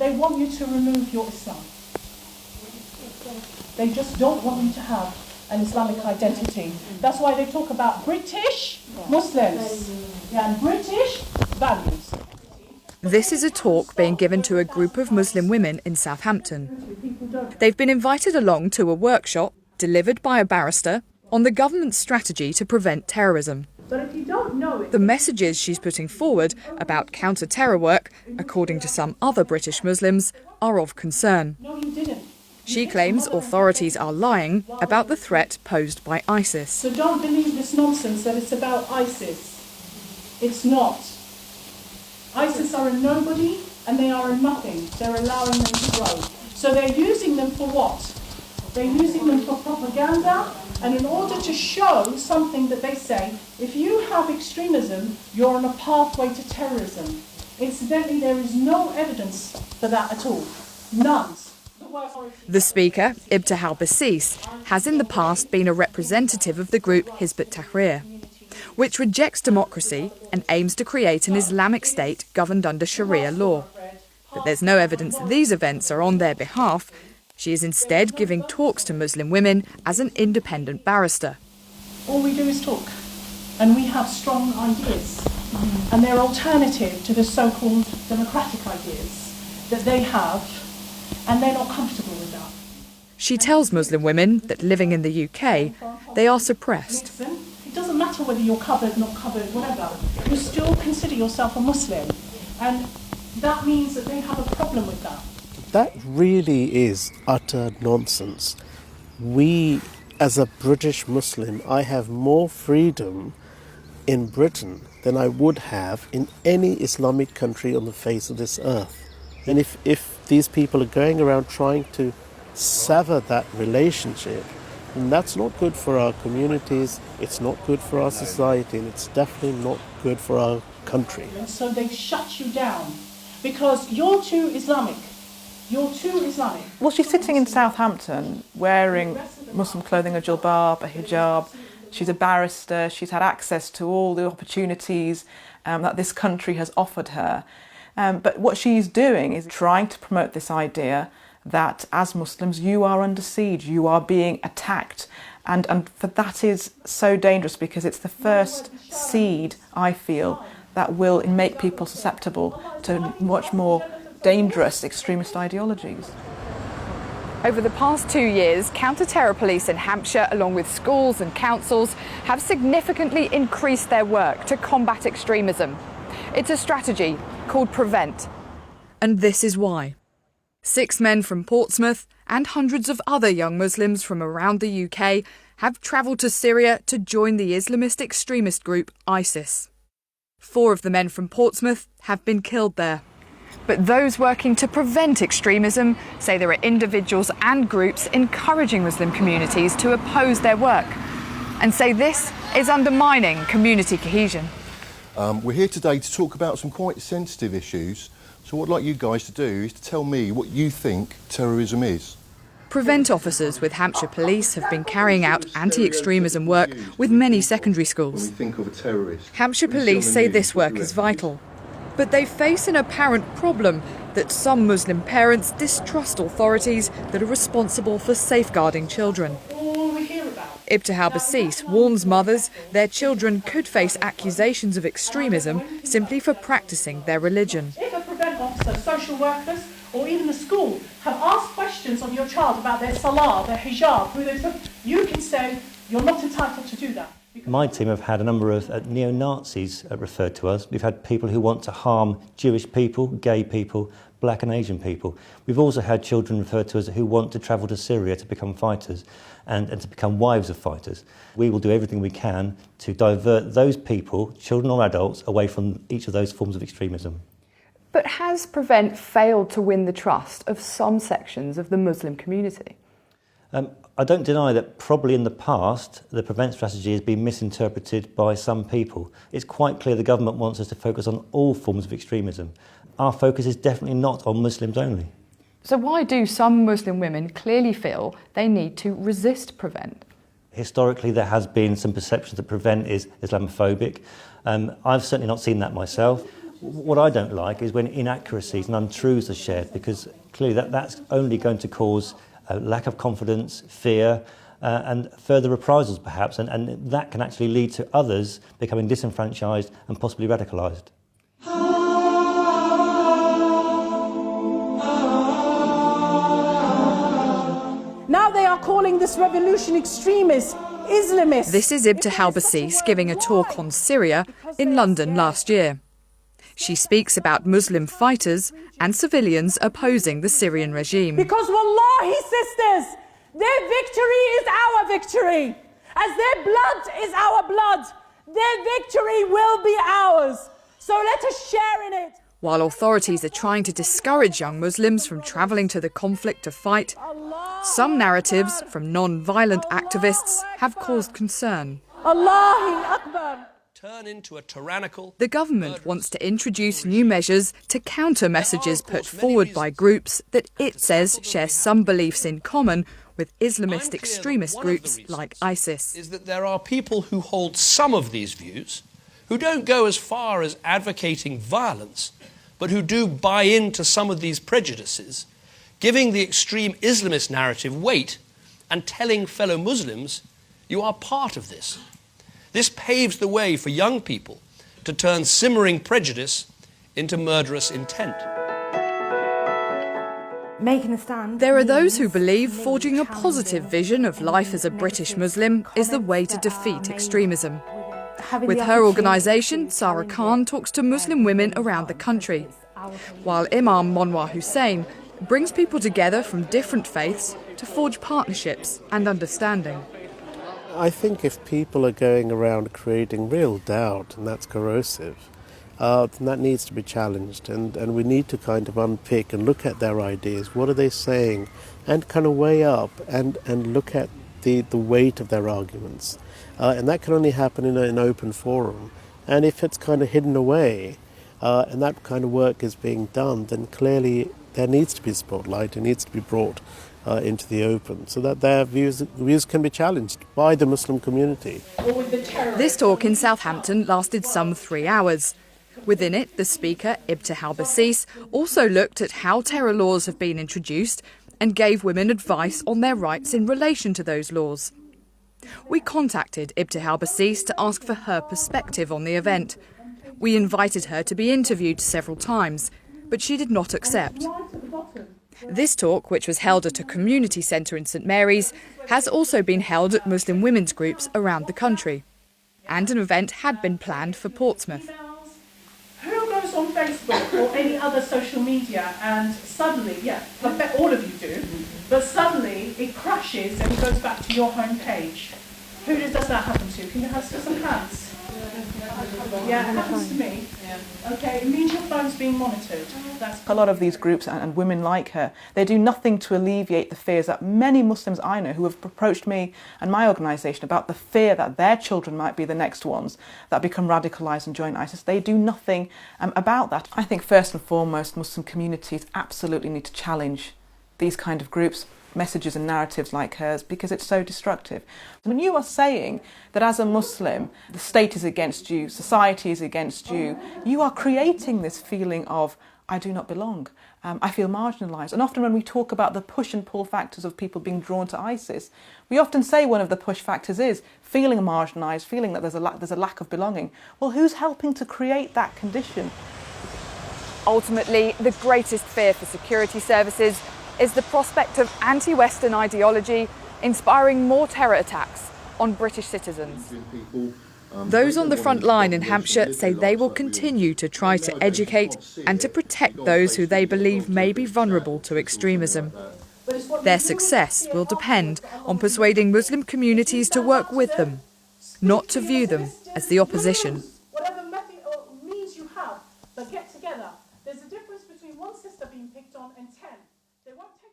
They want you to remove your Islam. They just don't want you to have an Islamic identity. That's why they talk about British Muslims and British values. This is a talk being given to a group of Muslim women in Southampton. They've been invited along to a workshop delivered by a barrister on the government's strategy to prevent terrorism. But if you don't know it, The messages she's putting forward about counter-terror work, according to some other British Muslims, are of concern. no, you didn't. She claims authorities are lying about the threat posed by ISIS. So don't believe this nonsense that it's about ISIS. It's not. ISIS are a nobody and they are a nothing. They're allowing them to grow. So they're using them for what? They're using them for propaganda, and in order to show something that they say, if you have extremism, you're on a pathway to terrorism. Incidentally, there is no evidence for that at all. None. The speaker, Ibtihal Bsis, has in the past been a representative of the group Hizb ut-Tahrir, which rejects democracy and aims to create an Islamic state governed under Sharia law. But there's no evidence that these events are on their behalf. She is instead giving talks to Muslim women as an independent barrister. All we do is talk, and we have strong ideas, and they're alternative to the so-called democratic ideas that they have, and they're not comfortable with that. She tells Muslim women that living in the UK, they are suppressed. Listen, it doesn't matter whether you're covered, not covered, whatever. You still consider yourself a Muslim, and that means that they have a problem with that. That really is utter nonsense. We, as a British Muslim, I have more freedom in Britain than I would have in any Islamic country on the face of this earth. And if these people are going around trying to sever that relationship, then that's not good for our communities, it's not good for our society, and it's definitely not good for our country. And so they shut you down because you're too Islamic. You're too Islamic. Well, she's sitting in Southampton wearing Muslim clothing, a jilbab, a hijab. She's a barrister. She's had access to all the opportunities that this country has offered her. But what she's doing is trying to promote this idea that as Muslims, you are under siege, you are being attacked. And for that is so dangerous because it's the first seed, I feel, that will make people susceptible to much more dangerous extremist ideologies. Over the past 2 years, counter-terror police in Hampshire, along with schools and councils, have significantly increased their work to combat extremism. It's a strategy called Prevent. And this is why. 6 men from Portsmouth and hundreds of other young Muslims from around the UK have travelled to Syria to join the Islamist extremist group ISIS. 4 of the men from Portsmouth have been killed there. But those working to prevent extremism say there are individuals and groups encouraging Muslim communities to oppose their work and say this is undermining community cohesion. We're here today to talk about some quite sensitive issues. So what I'd like you guys to do is to tell me what you think terrorism is. Prevent officers with Hampshire Police have been carrying out anti-extremism work with many secondary schools. When you think of a terrorist, Hampshire Police say this work is vital. But they face an apparent problem that some Muslim parents distrust authorities that are responsible for safeguarding children. Ibtihal Bsis warns mothers their children could face accusations of extremism simply for practising their religion. If a Prevent officer, social workers, or even the school have asked questions of your child about their salah, their hijab, who they took, you can say you're not entitled to do that. My team have had a number of neo-Nazis referred to us. We've had people who want to harm Jewish people, gay people, black and Asian people. We've also had children referred to us who want to travel to Syria to become fighters and to become wives of fighters. We will do everything we can to divert those people, children or adults, away from each of those forms of extremism. But has Prevent failed to win the trust of some sections of the Muslim community? I don't deny that probably in the past the Prevent strategy has been misinterpreted by some people. It's quite clear the government wants us to focus on all forms of extremism. Our focus is definitely not on Muslims only. So why do some Muslim women clearly feel they need to resist Prevent? Historically, there has been some perception that Prevent is Islamophobic. I've certainly not seen that myself. What I don't like is when inaccuracies and untruths are shared, because clearly that's only going to cause a lack of confidence, fear, and further reprisals perhaps, and that can actually lead to others becoming disenfranchised and possibly radicalised. Now they are calling this revolution extremist, Islamist. This is Ibtihal Bsis giving a talk on Syria in London last year. She speaks about Muslim fighters and civilians opposing the Syrian regime. Because wallahi, sisters, their victory is our victory. As their blood is our blood, their victory will be ours. So let us share in it. While authorities are trying to discourage young Muslims from travelling to the conflict to fight, some narratives from non-violent activists have caused concern. Allahu Akbar. Turn into a tyrannical... The government wants to introduce new measures to counter messages put forward by groups that it says share some beliefs in common with Islamist extremist groups like ISIS. ...is that there are people who hold some of these views, who don't go as far as advocating violence, but who do buy into some of these prejudices, giving the extreme Islamist narrative weight and telling fellow Muslims, you are part of this. This paves the way for young people to turn simmering prejudice into murderous intent. Making a stand. There are those who believe forging a positive vision of life as a British Muslim is the way to defeat extremism. With her organisation, Sara Khan talks to Muslim women around the country, while Imam Monwar Hussain brings people together from different faiths to forge partnerships and understanding. I think if people are going around creating real doubt, and that's corrosive, then that needs to be challenged, and we need to kind of unpick and look at their ideas. What are they saying? And kind of weigh up and look at the weight of their arguments. And that can only happen in an open forum. And if it's kind of hidden away, and that kind of work is being done, then clearly there needs to be spotlight. It needs to be brought into the open so that their views can be challenged by the Muslim community. This talk in Southampton lasted some 3 hours. Within it, the speaker, Ibtihal Bsis, also looked at how terror laws have been introduced and gave women advice on their rights in relation to those laws. We contacted Ibtihal Bsis to ask for her perspective on the event. We invited her to be interviewed several times, but she did not accept. This talk, which was held at a community centre in St Mary's, has also been held at Muslim women's groups around the country. And an event had been planned for Portsmouth. Who goes on Facebook or any other social media and suddenly, I bet all of you do, but suddenly it crashes and it goes back to your home page? Who does that happen to? Can you have some hands? Yeah, it happens to me. Okay, it means your phone's being monitored. A lot of these groups and women like her, they do nothing to alleviate the fears that many Muslims I know who have approached me and my organisation about the fear that their children might be the next ones that become radicalised and join ISIS. They do nothing about that. I think first and foremost, Muslim communities absolutely need to challenge these kind of groups, messages and narratives like hers, because it's so destructive. When you are saying that as a Muslim, the state is against you, society is against you, you are creating this feeling of, I do not belong, I feel marginalised. And often when we talk about the push and pull factors of people being drawn to ISIS, we often say one of the push factors is feeling marginalised, feeling that there's a lack of belonging. Well, who's helping to create that condition? Ultimately, the greatest fear for security services is the prospect of anti-Western ideology inspiring more terror attacks on British citizens. Those on the front line in Hampshire say they will continue to try to educate and to protect those who they believe may be vulnerable to extremism. Their success will depend on persuading Muslim communities to work with them, not to view them as the opposition. Whatever method or means you have, but get together. There's a difference between one sister being picked on and 10. They won't take